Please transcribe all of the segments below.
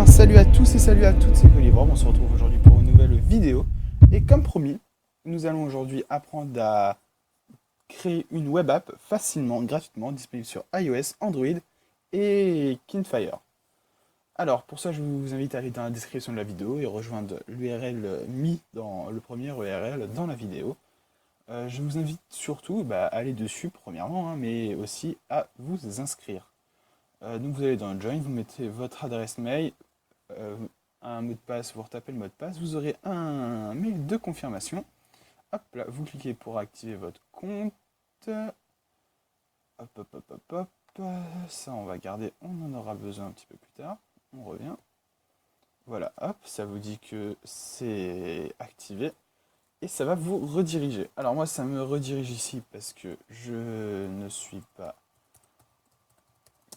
bien, salut à tous et salut à toutes, c'est Golivre. On se retrouve aujourd'hui pour une nouvelle vidéo. Et comme promis, nous allons aujourd'hui apprendre à créer une web app facilement, gratuitement, disponible sur iOS, Android et Kindfire. Alors, pour ça, je vous invite à aller dans la description de la vidéo et rejoindre l'URL mis dans le premier URL dans la vidéo. Je vous invite surtout à aller dessus, premièrement, mais aussi à vous inscrire. Donc vous allez dans Join, vous mettez votre adresse mail, euh, un mot de passe, vous retapez le mot de passe, vous aurez un mail de confirmation. Hop là, vous cliquez pour activer votre compte. Hop, hop, hop, hop, hop. Ça, on va garder, on en aura besoin un petit peu plus tard. On revient. Voilà, hop, ça vous dit que c'est activé. Et ça va vous rediriger. Alors moi, ça me redirige ici parce que je ne suis pas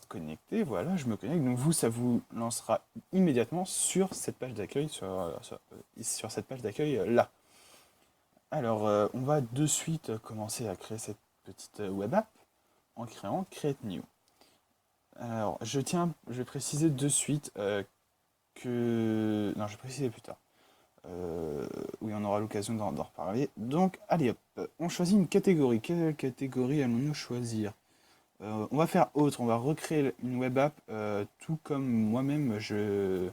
connecté, voilà, je me connecte. Donc vous, ça vous lancera immédiatement sur cette page d'accueil, sur cette page d'accueil là. Alors, on va de suite commencer à créer cette petite web app en créant Create New. Alors, je vais préciser de suite que... Non, je vais préciser plus tard. Oui, on aura l'occasion d'en reparler. Donc, allez hop, on choisit une catégorie. Quelle catégorie allons-nous choisir? On va faire autre, on va recréer une web app tout comme moi-même je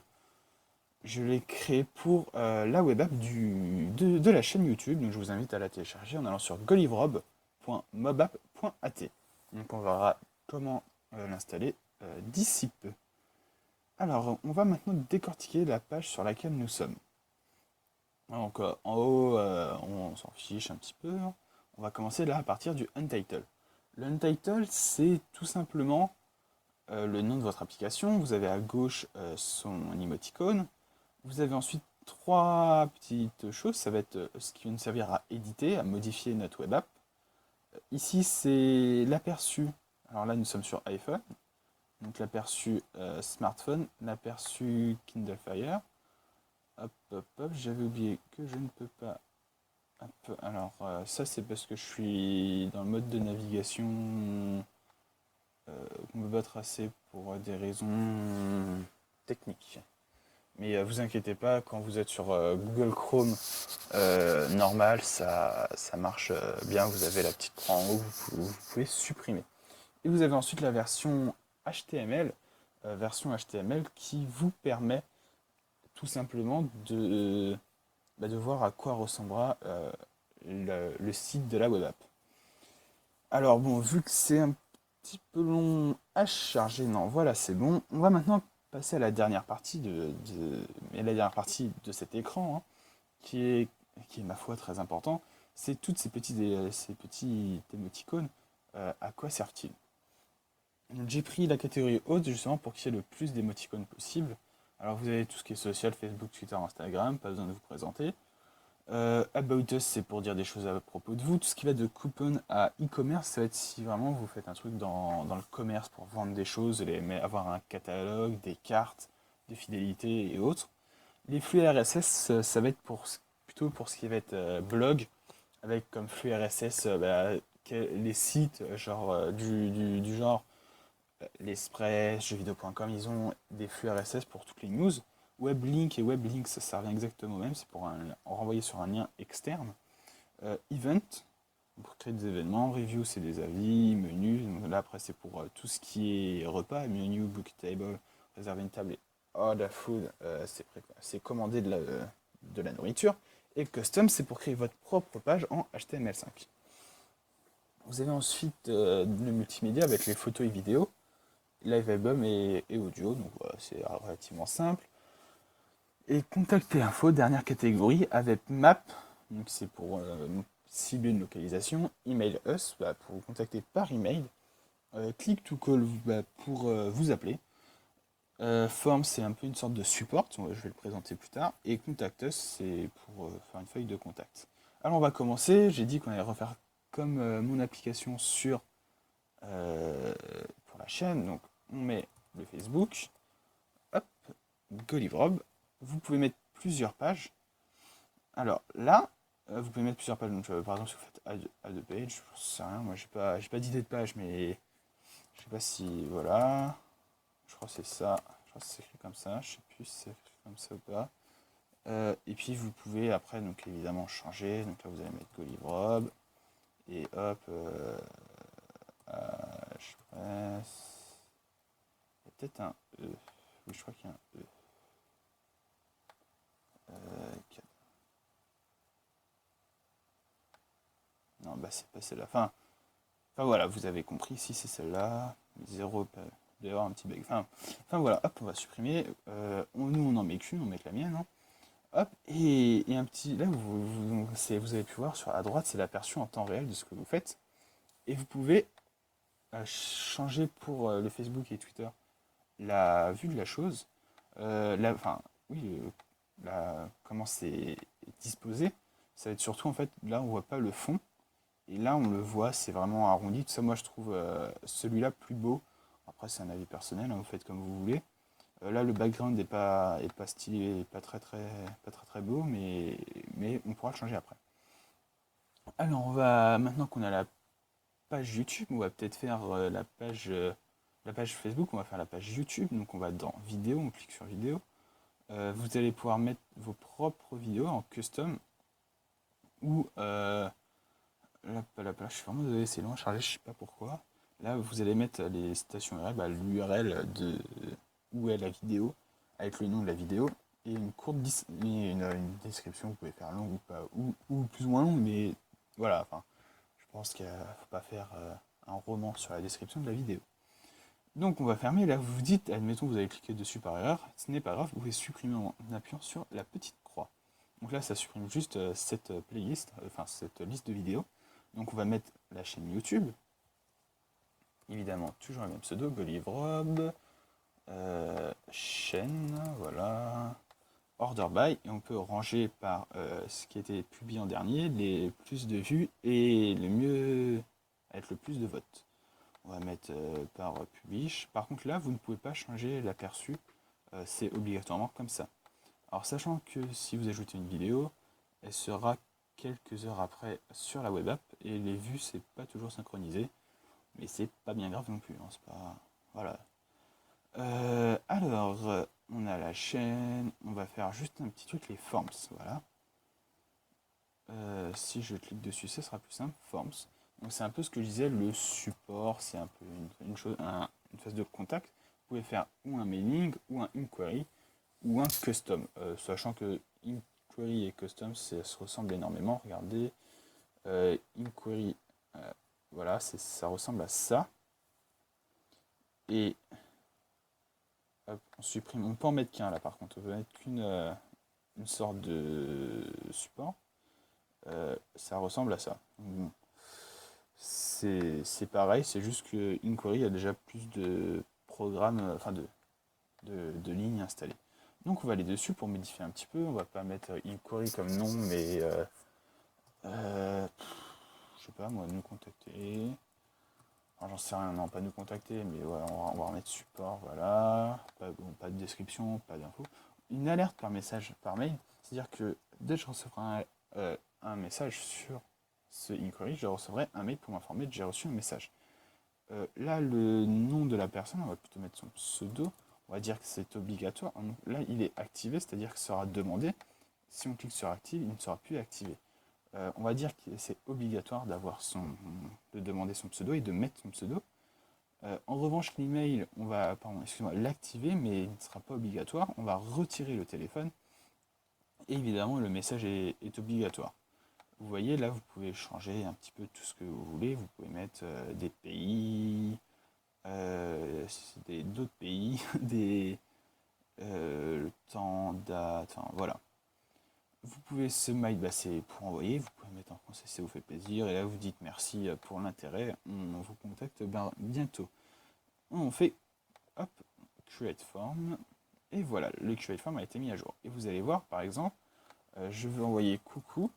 l'ai créé pour la web app de la chaîne YouTube. Donc je vous invite à la télécharger en allant sur golivrob.mobapp.at. Donc on verra comment l'installer d'ici peu. Alors on va maintenant décortiquer la page sur laquelle nous sommes. Donc en haut, on s'en fiche un petit peu. On va commencer là à partir du Untitled. Le Untitled, c'est tout simplement le nom de votre application. Vous avez à gauche son émoticône. Vous avez ensuite trois petites choses. Ça va être ce qui va nous servir à éditer, à modifier notre web app. Ici, c'est l'aperçu. Alors là, nous sommes sur iPhone. Donc l'aperçu smartphone, l'aperçu Kindle Fire. Hop, hop, hop. J'avais oublié que je ne peux pas. Hop. Alors ça, c'est parce que je suis dans le mode de navigation qu'on ne peut pas tracer pour des raisons techniques. Mais vous inquiétez pas, quand vous êtes sur Google Chrome normal, ça marche bien. Vous avez la petite croix en haut, vous pouvez supprimer. Et vous avez ensuite la version HTML qui vous permet tout simplement de voir à quoi ressemblera le site de la web app. Alors bon, vu que c'est un petit peu long à charger, non, voilà, c'est bon. On va maintenant passer à la dernière partie la dernière partie de cet écran, qui est ma foi très important. C'est toutes ces petits émoticônes. À quoi servent-ils? Donc, j'ai pris la catégorie haute justement pour qu'il y ait le plus d'émoticônes possible. Alors vous avez tout ce qui est social, Facebook, Twitter, Instagram, pas besoin de vous présenter. About Us, c'est pour dire des choses à propos de vous. Tout ce qui va de coupon à e-commerce, ça va être si vraiment vous faites un truc dans le commerce pour vendre des choses, avoir un catalogue, des cartes, des fidélités et autres. Les flux RSS, ça va être plutôt pour ce qui va être blog, avec comme flux RSS les sites du genre l'Express, jeuxvideo.com, ils ont des flux RSS pour toutes les news. Weblink et Weblinks, ça revient exactement au même, c'est pour renvoyer sur un lien externe. Event, pour créer des événements. Review, c'est des avis. Menu, donc là après c'est pour tout ce qui est repas. Menu, book table, réserver une table et order food, c'est commander de la nourriture. Et custom, c'est pour créer votre propre page en HTML5. Vous avez ensuite le multimédia avec les photos et vidéos, live album et audio, donc voilà, c'est relativement simple. Et contacter info, dernière catégorie, avec map, donc c'est pour cibler une localisation, email us, pour vous contacter par email, click to call pour vous appeler, form c'est un peu une sorte de support, je vais le présenter plus tard, et contact us c'est pour faire une feuille de contact. Alors on va commencer, j'ai dit qu'on allait refaire comme mon application pour la chaîne, donc on met le Facebook, hop, Golivrob. Vous pouvez mettre plusieurs pages. Alors là, vous pouvez mettre plusieurs pages. Donc, par exemple, si vous faites add a page, je sais rien. Moi, j'ai pas d'idée de page, mais je sais pas si voilà. Je crois que c'est ça. Je crois que c'est écrit comme ça, je sais plus si c'est écrit comme ça ou pas. Et puis vous pouvez après donc évidemment changer, donc là vous allez mettre Golibrob, et hop, je presse, il y a peut-être un E, oui je crois qu'il y a un E. Non bah c'est pas celle-là, enfin voilà, vous avez compris, si c'est celle-là, 0, il doit y avoir un petit bug, enfin voilà, hop on va supprimer, nous on en met qu'une, on met que la mienne, hein. Hop, et un petit. Là, vous avez pu voir sur à droite, c'est l'aperçu en temps réel de ce que vous faites. Et vous pouvez changer pour le Facebook et Twitter la vue de la chose. Enfin, oui, comment c'est disposé. Ça va être surtout, en fait, là, on voit pas le fond. Et là, on le voit, c'est vraiment arrondi. Tout ça, moi, je trouve celui-là plus beau. Après, c'est un avis personnel, hein, vous faites comme vous voulez. Là, le background est pas stylé, pas très beau, mais on pourra le changer après. Alors, maintenant qu'on a la page YouTube, on va peut-être faire la page Facebook, on va faire la page YouTube. Donc, on va dans vidéo, on clique sur vidéo. Vous allez pouvoir mettre vos propres vidéos en custom ou là, je suis vraiment désolé, c'est long à charger, je sais pas pourquoi. Là, vous allez mettre les citations URL, l'URL de où est la vidéo, avec le nom de la vidéo, et une courte une description, vous pouvez faire longue ou pas, ou plus ou moins longue, mais voilà, enfin, je pense qu'il ne faut pas faire un roman sur la description de la vidéo. Donc on va fermer, là vous vous dites, admettons vous avez cliqué dessus par erreur, ce n'est pas grave, vous pouvez supprimer en appuyant sur la petite croix. Donc là ça supprime juste cette playlist, enfin cette liste de vidéos. Donc on va mettre la chaîne YouTube, évidemment toujours le même pseudo, Golivrob, chaîne, voilà, order by, et on peut ranger par ce qui a été publié en dernier, les plus de vues et le mieux avec le plus de votes. On va mettre par publish. Par contre là, vous ne pouvez pas changer l'aperçu, c'est obligatoirement comme ça. Alors sachant que si vous ajoutez une vidéo, elle sera quelques heures après sur la web app, et les vues c'est pas toujours synchronisé, mais c'est pas bien grave non plus, hein, c'est pas... Voilà. Alors, on a la chaîne, on va faire juste un petit truc, les forms, voilà. Si je clique dessus, ça sera plus simple, forms. Donc c'est un peu ce que je disais, le support, c'est un peu une chose, une phase de contact. Vous pouvez faire ou un mailing, ou un inquiry, ou un custom. Sachant que inquiry et custom, ça se ressemble énormément. Regardez, inquiry, voilà, ça ressemble à ça. Et hop, on supprime, on peut en mettre qu'un là par contre, on peut mettre une sorte de support. Ça ressemble à ça. Bon. C'est pareil, c'est juste que inquiry a déjà plus de programmes, enfin de lignes installées. Donc on va aller dessus pour modifier un petit peu. On va pas mettre inquiry comme nom, mais je sais pas moi, nous contacter. Enfin, j'en sais rien, non, pas nous contacter, mais voilà, on va remettre support, voilà. Pas de description, pas d'infos. Une alerte par message, par mail, c'est-à-dire que dès que je recevrai un message sur ce inquiry, je recevrai un mail pour m'informer que j'ai reçu un message. Là, le nom de la personne, on va plutôt mettre son pseudo. On va dire que c'est obligatoire. Donc, là, il est activé, c'est-à-dire qu'il sera demandé. Si on clique sur active, il ne sera plus activé. On va dire que c'est obligatoire de demander son pseudo et de mettre son pseudo. En revanche, l'email, on va l'activer, mais il ne sera pas obligatoire. On va retirer le téléphone. Et évidemment, le message est obligatoire. Vous voyez, là, vous pouvez changer un petit peu tout ce que vous voulez. Vous pouvez mettre des pays, d'autres pays, le temps, date, enfin, voilà. Vous pouvez c'est pour envoyer, vous pouvez mettre en français, ça vous fait plaisir, et là vous dites merci pour l'intérêt, on vous contacte bientôt. On fait, hop, create form, et voilà, le create form a été mis à jour. Et vous allez voir, par exemple, je veux envoyer coucou,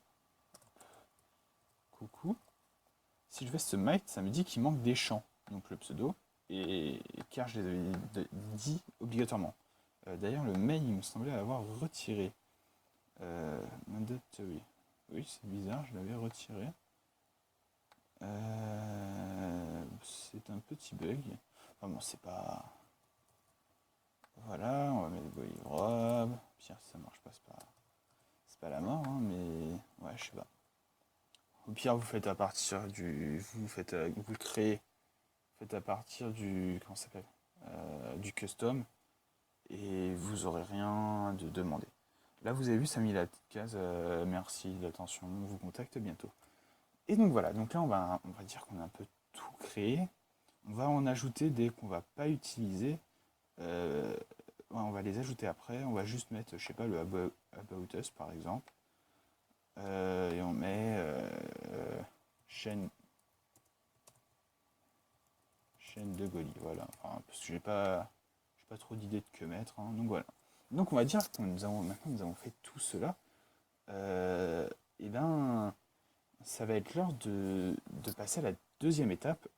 si je fais submit, ça me dit qu'il manque des champs, donc le pseudo, et car je les avais dit obligatoirement. D'ailleurs, le mail, il me semblait avoir retiré. Mandatory. Oui, c'est bizarre, je l'avais retiré. C'est un petit bug. Enfin bon, c'est pas... Voilà, c'est pas la mort, hein, mais ouais, je sais pas. Au pire, vous faites à partir du, vous le créez, faites à partir du, comment ça s'appelle, du custom, et vous aurez rien de demandé. Là, vous avez vu, ça a mis la petite case, merci d'attention, on vous contacte bientôt. Et donc voilà, donc là, on va dire qu'on a un peu tout créé. On va en ajouter dès qu'on va pas utiliser. Ouais, on va les ajouter après. On va juste mettre, je sais pas, le About Us par exemple. Et on met chaîne, chaîne de Goli. Voilà. Enfin, parce que j'ai pas trop d'idées de que mettre, hein. Donc voilà. Donc on va dire que maintenant nous avons fait tout cela. Et ben, ça va être l'heure de passer à la deuxième étape.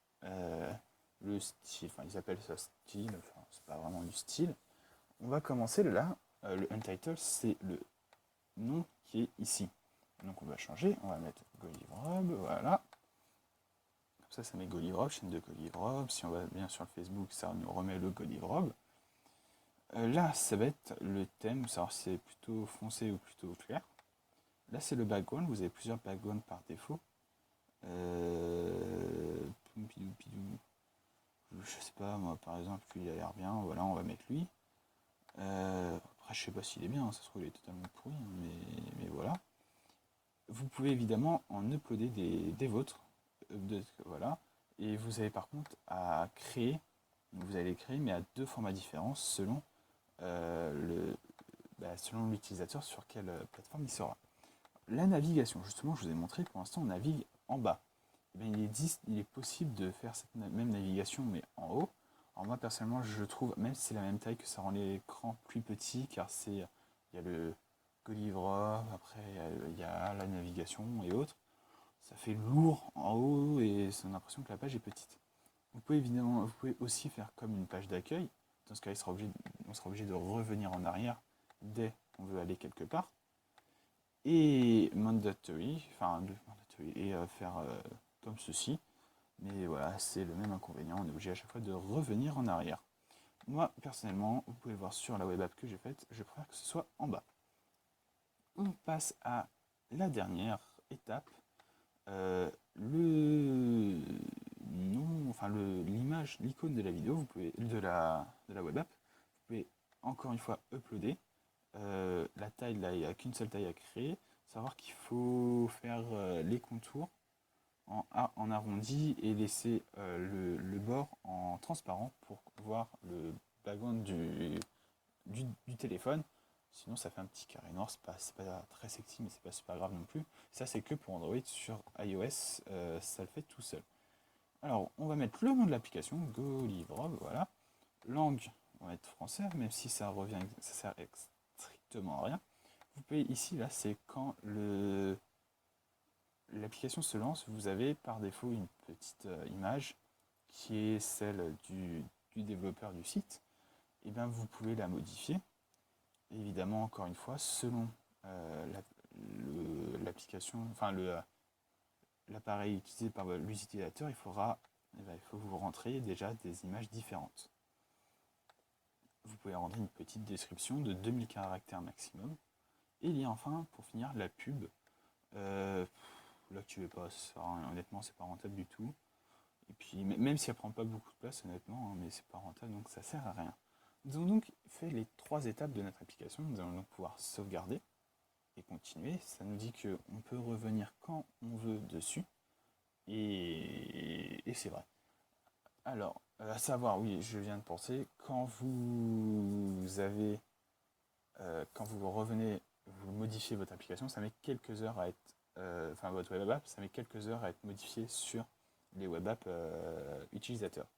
Le style, enfin ils appellent ça style, enfin c'est pas vraiment du style. On va commencer là. Le untitled, c'est le nom qui est ici. Donc on va changer, on va mettre Golivrob, voilà. Comme ça met Golivrob, chaîne de Golivrob. Si on va bien sur le Facebook, ça nous remet le Golivrob. Là, ça va être le thème, savoir si c'est plutôt foncé ou plutôt clair. Là, c'est le background, vous avez plusieurs backgrounds par défaut. Pompidou, pidou. Je sais pas, moi par exemple, lui il a l'air bien, voilà, on va mettre lui. Après, je sais pas s'il est bien, ça se trouve il est totalement pourri, hein, mais voilà. Vous pouvez évidemment en uploader des vôtres, voilà. Et vous avez par contre à créer, vous allez les créer, mais à deux formats différents selon selon l'utilisateur sur quelle plateforme il sera. La navigation, justement, je vous ai montré, pour l'instant, on navigue en bas. Eh bien, il est possible de faire cette même navigation, mais en haut. Alors moi, personnellement, je trouve, même si c'est la même taille, que ça rend l'écran plus petit, car il y a le Golivre, après il y a la navigation et autres. Ça fait lourd en haut et c'est l'impression que la page est petite. Vous pouvez aussi faire comme une page d'accueil. Dans ce cas, on sera obligé de revenir en arrière dès qu'on veut aller quelque part. Et mandatory, et faire comme ceci. Mais voilà, c'est le même inconvénient, on est obligé à chaque fois de revenir en arrière. Moi, personnellement, vous pouvez voir sur la web app que j'ai faite, je préfère que ce soit en bas. On passe à la dernière étape, le nom, enfin l'image, l'icône de la vidéo, vous pouvez, de la web app, vous pouvez encore une fois uploader. La taille, là, il n'y a qu'une seule taille à créer. Savoir qu'il faut faire les contours en arrondi et laisser le bord en transparent pour voir le background du téléphone. Sinon, ça fait un petit carré noir. C'est pas très sexy, mais c'est pas super grave non plus. Ça, c'est que pour Android. Sur iOS, ça le fait tout seul. Alors, on va mettre le nom de l'application, Golivrob, voilà. Langue, on va mettre français, même si ça sert strictement à rien. Vous pouvez ici, là, c'est quand l'application se lance, vous avez par défaut une petite image qui est celle du développeur du site. Et bien, vous pouvez la modifier. Évidemment, encore une fois, selon l'application, enfin l'appareil utilisé par l'utilisateur, il faut vous rentrer déjà des images différentes. Vous pouvez rentrer une petite description de 2000 caractères maximum. Et il y a enfin, pour finir, la pub. Là, tu veux pas, honnêtement, c'est pas rentable du tout. Et puis, même si elle prend pas beaucoup de place, honnêtement, hein, mais c'est pas rentable, donc ça sert à rien. Nous avons donc fait les trois étapes de notre application. Nous allons donc pouvoir sauvegarder et continuer. Ça nous dit qu'on peut revenir quand on veut dessus. Et c'est vrai. Alors, à savoir, oui, je viens de penser, quand vous revenez, vous modifiez votre application, ça met quelques heures à être, enfin votre web app, ça met quelques heures à être modifié sur les web apps utilisateurs.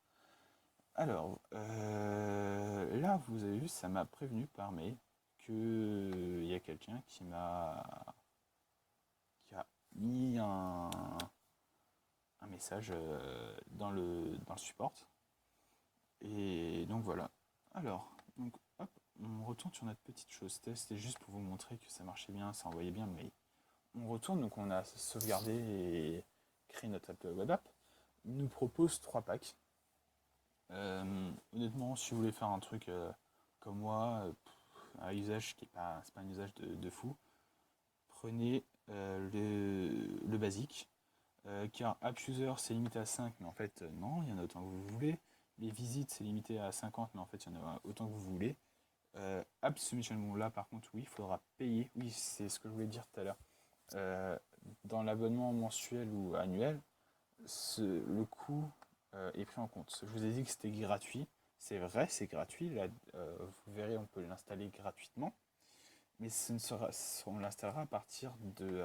Alors, là, vous avez vu, ça m'a prévenu par mail qu'il y a quelqu'un qui a mis un message dans le support. Et donc voilà. Alors, donc, hop, on retourne sur notre petite chose test. C'était juste pour vous montrer que ça marchait bien, ça envoyait bien le mail. On retourne, donc on a sauvegardé et créé notre app web app. Il nous propose 3 packs. Honnêtement, si vous voulez faire un truc comme moi, un usage qui est pas, c'est pas un usage de fou, prenez le basique. Car AppUser c'est limité à 5, mais en fait non, il y en a autant que vous voulez. Les visites c'est limité à 50, mais en fait il y en a autant que vous voulez. App Submission, bon là par contre oui, il faudra payer. Oui, c'est ce que je voulais dire tout à l'heure. Euh, dans l'abonnement mensuel ou annuel, le coût est pris en compte. Je vous ai dit que c'était gratuit. C'est vrai, c'est gratuit. Là, vous verrez, on peut l'installer gratuitement. Mais on l'installera à partir de...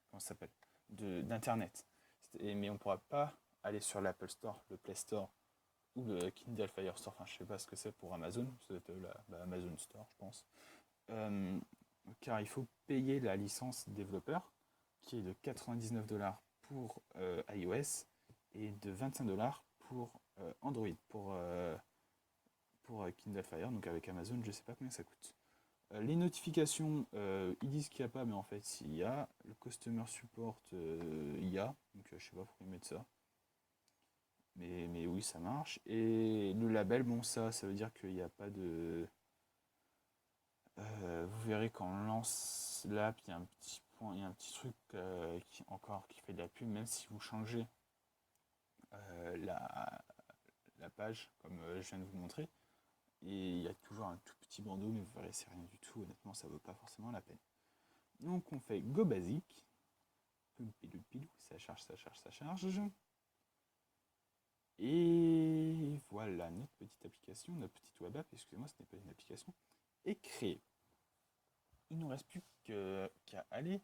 comment ça s'appelle d'Internet. Mais on ne pourra pas aller sur l'Apple Store, le Play Store ou le Kindle Fire Store. Enfin, je ne sais pas ce que c'est pour Amazon. C'est Amazon Store, je pense. Car il faut payer la licence développeur qui est de 99$ pour iOS et de 25$ pour Android, pour Kindle Fire. Donc avec Amazon, je ne sais pas combien ça coûte. Les notifications, ils disent qu'il n'y a pas, mais en fait, il y a. Le Customer Support, il y a. Donc, je sais pas pourquoi ils mettent ça. Mais oui, ça marche. Et le label, bon, ça veut dire qu'il n'y a pas de. Vous verrez quand on lance l'app, il y a un petit point, il y a un petit truc qui fait de la pub, même si vous changez la page, comme je viens de vous montrer. Et il y a toujours un tout petit bandeau, mais vous verrez, c'est rien du tout. Honnêtement, ça vaut pas forcément la peine. Donc on fait Go Basic. Pilou, ça charge, ça charge, ça charge. Et voilà, notre petite application, notre petite web app, excusez-moi, ce n'est pas une application, est créée. Il ne nous reste plus qu'à aller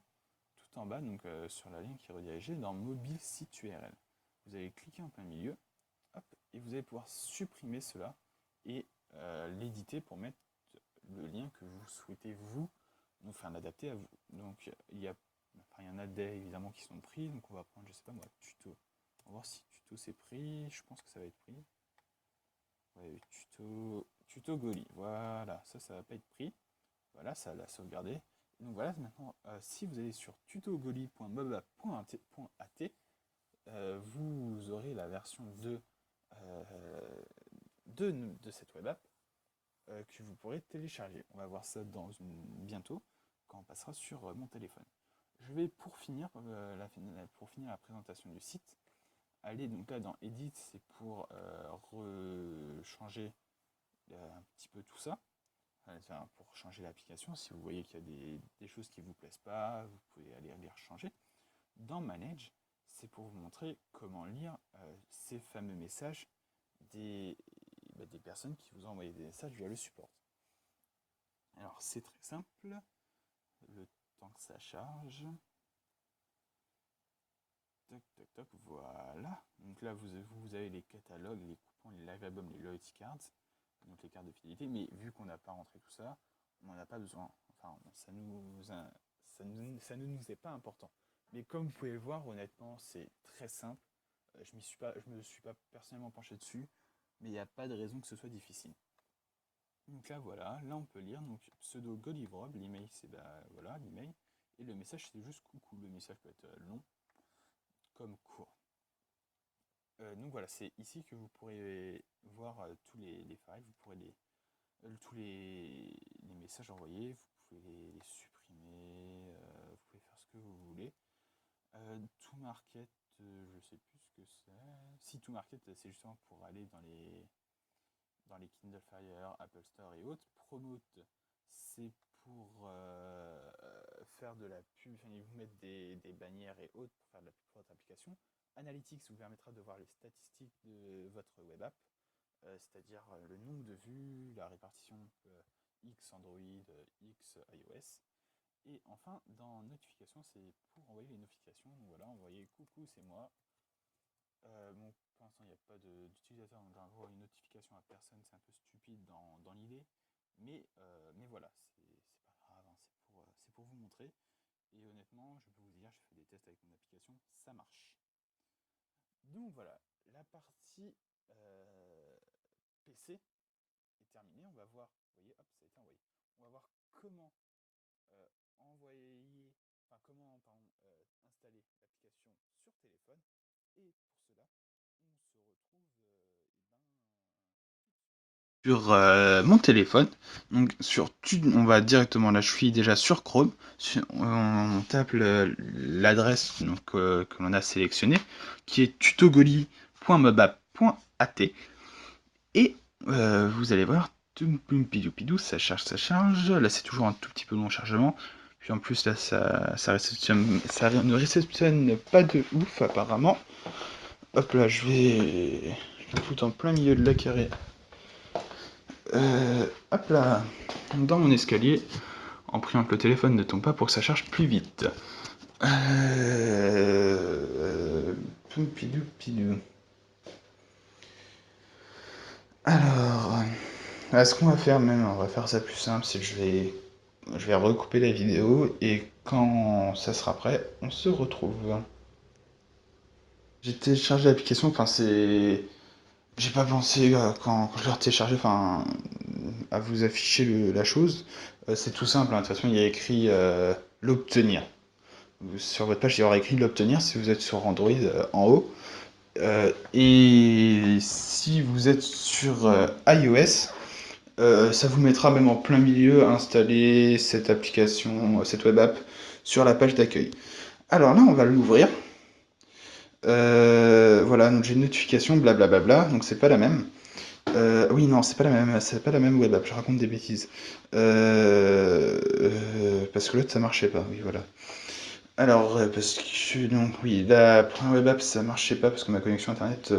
tout en bas, donc sur la ligne qui est redirigée dans Mobile Site URL. Vous allez cliquer en plein milieu, hop, et vous allez pouvoir supprimer cela et l'éditer pour mettre le lien que vous souhaitez nous faire l'adapter à vous. Donc il y en a des évidemment qui sont pris, donc on va prendre, je sais pas moi, tuto. On va voir si tuto c'est pris, je pense que ça va être pris. Ouais, tuto Goli, voilà, ça va pas être pris. Voilà, ça l'a sauvegardé. Donc voilà, maintenant, si vous allez sur tutogoli.moba.at, vous aurez la version 2 de cette web app que vous pourrez télécharger. On va voir ça bientôt, quand on passera sur mon téléphone. Je vais, pour finir la présentation du site, aller donc là dans Edit, c'est pour changer un petit peu tout ça. Enfin, pour changer l'application, si vous voyez qu'il y a des choses qui ne vous plaisent pas, vous pouvez aller les changer. Dans Manage, c'est pour vous montrer comment lire ces fameux messages des personnes qui vous ont envoyé des messages via le support. Alors c'est très simple, le temps que ça charge. Toc toc toc, voilà. Donc là vous avez les catalogues, les coupons, les live albums, les loyalty cards, donc les cartes de fidélité, mais vu qu'on n'a pas rentré tout ça, on n'en a pas besoin. Enfin, ça ne nous est pas important. Mais comme vous pouvez le voir, honnêtement, c'est très simple. Je me suis pas personnellement penché dessus, mais il n'y a pas de raison que ce soit difficile. Donc là, voilà, là on peut lire, donc pseudo Golivrob, l'email c'est voilà, l'email, et le message c'est juste coucou. Le message peut être long comme court. Donc voilà, c'est ici que vous pourrez voir tous les files, vous pourrez tous les messages envoyés, vous pouvez les supprimer, vous pouvez faire ce que vous voulez. To Market, je sais plus ce que c'est. Si, To Market, c'est justement pour aller dans les Kindle Fire, Apple Store et autres. Promote, c'est pour faire de la pub, enfin, ils vous mettent des bannières et autres pour faire de la pub pour votre application. Analytics vous permettra de voir les statistiques de votre web app, c'est-à-dire le nombre de vues, la répartition X Android, X iOS. Et enfin, dans notification, c'est pour envoyer les notifications. Donc voilà, envoyer coucou, c'est moi. Bon, pour l'instant, il n'y a pas d'utilisateur, donc j'envoie une notification à personne, c'est un peu stupide dans l'idée. Mais voilà, c'est pas grave, hein, c'est pour vous montrer. Et honnêtement, je peux vous dire, j'ai fait des tests avec mon application, ça marche. Donc voilà, la partie PC est terminée. On va voir, vous voyez, hop, ça a été envoyé. On va voir comment installer l'application sur téléphone. Et pour cela, on se retrouve sur mon téléphone. Donc on va directement, là je suis déjà sur Chrome, on tape l'adresse que l'on a sélectionnée, qui est tutogoli.mobap.at, et vous allez voir, pidou, ça charge, là c'est toujours un tout petit peu long chargement, puis en plus là ça ne réceptionne pas de ouf apparemment. Hop là, je vais le foutre en plein milieu de la carré. Hop là, dans mon escalier, en priant que le téléphone ne tombe pas pour que ça charge plus vite. Pidou. Alors, ce qu'on va faire même, on va faire ça plus simple, c'est que je vais recouper la vidéo et quand ça sera prêt, on se retrouve. J'ai téléchargé l'application, enfin c'est... J'ai pas pensé quand je l'ai téléchargé, enfin, à vous afficher la chose. C'est tout simple, hein. De toute façon il y a écrit l'obtenir. Sur votre page il y aura écrit l'obtenir si vous êtes sur Android en haut. Et si vous êtes sur iOS, ça vous mettra même en plein milieu installer cette application, cette web app sur la page d'accueil. Alors là on va l'ouvrir. Voilà, donc j'ai une notification, blablabla, donc c'est pas la même. Oui, non, c'est pas la même web app, je raconte des bêtises. Parce que l'autre ça marchait pas, oui, voilà. Alors, parce que donc, oui, la première web app ça marchait pas parce que ma connexion internet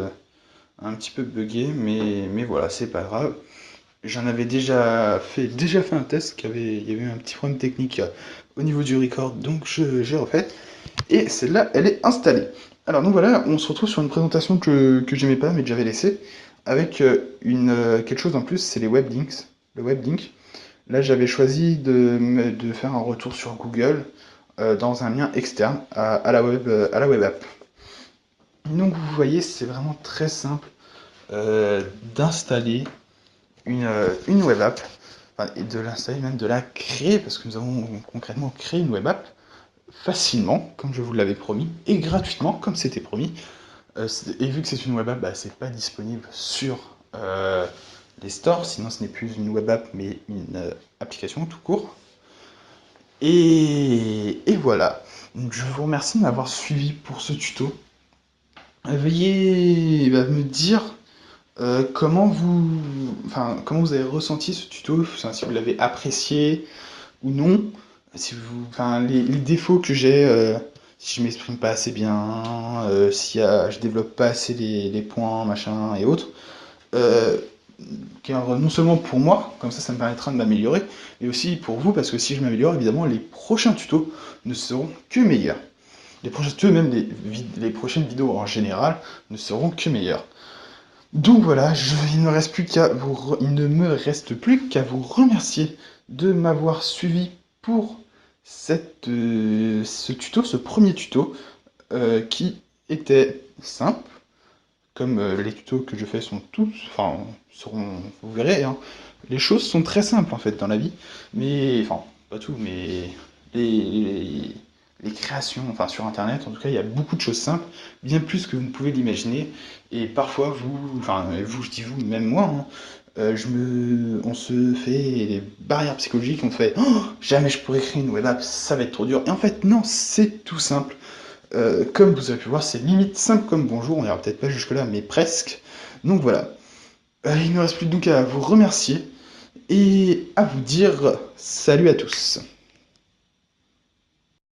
a un petit peu bugué, mais voilà, c'est pas grave. J'en avais déjà fait un test, il y avait eu un petit problème technique au niveau du record, donc j'ai refait. Et celle-là, elle est installée. Alors donc voilà, on se retrouve sur une présentation que j'aimais pas mais que j'avais laissée, avec quelque chose en plus, c'est les weblinks. Le weblink. Là j'avais choisi de faire un retour sur Google dans un lien externe à la web app. Donc vous voyez, c'est vraiment très simple d'installer une web app, enfin, et de l'installer, même de la créer, parce que nous avons concrètement créé une web app facilement, comme je vous l'avais promis, et gratuitement, comme c'était promis. Et vu que c'est une web app, bah, c'est pas disponible sur les stores, sinon ce n'est plus une web app, mais une application tout court. Et voilà. Donc, je vous remercie de m'avoir suivi pour ce tuto. Veuillez me dire comment vous avez ressenti ce tuto, enfin, si vous l'avez apprécié ou non, si vous, enfin, les défauts que j'ai, si je m'exprime pas assez bien, si je développe pas assez les points, machin et autres. Euh, Car non seulement pour moi, comme ça me permettra de m'améliorer, mais aussi pour vous, parce que si je m'améliore, évidemment, les prochains tutos ne seront que meilleurs. Les prochains tutos, même les prochaines vidéos en général, ne seront que meilleures. Donc voilà, il ne me reste plus qu'à vous remercier de m'avoir suivi pour ce tuto, ce premier tuto, qui était simple, comme les tutos que je fais sont tous, enfin, vous verrez, hein, les choses sont très simples en fait dans la vie, mais, enfin, pas tout, mais les, les créations, enfin sur internet, en tout cas, il y a beaucoup de choses simples, bien plus que vous ne pouvez l'imaginer, et parfois je dis vous, même moi, hein, on se fait des barrières psychologiques, on fait oh, jamais je pourrais créer une web app, ça va être trop dur. Et en fait, non, c'est tout simple. Comme vous avez pu voir, c'est limite simple comme bonjour, on n'ira peut-être pas jusque-là, mais presque. Donc voilà. Il ne me reste plus donc à vous remercier et à vous dire salut à tous.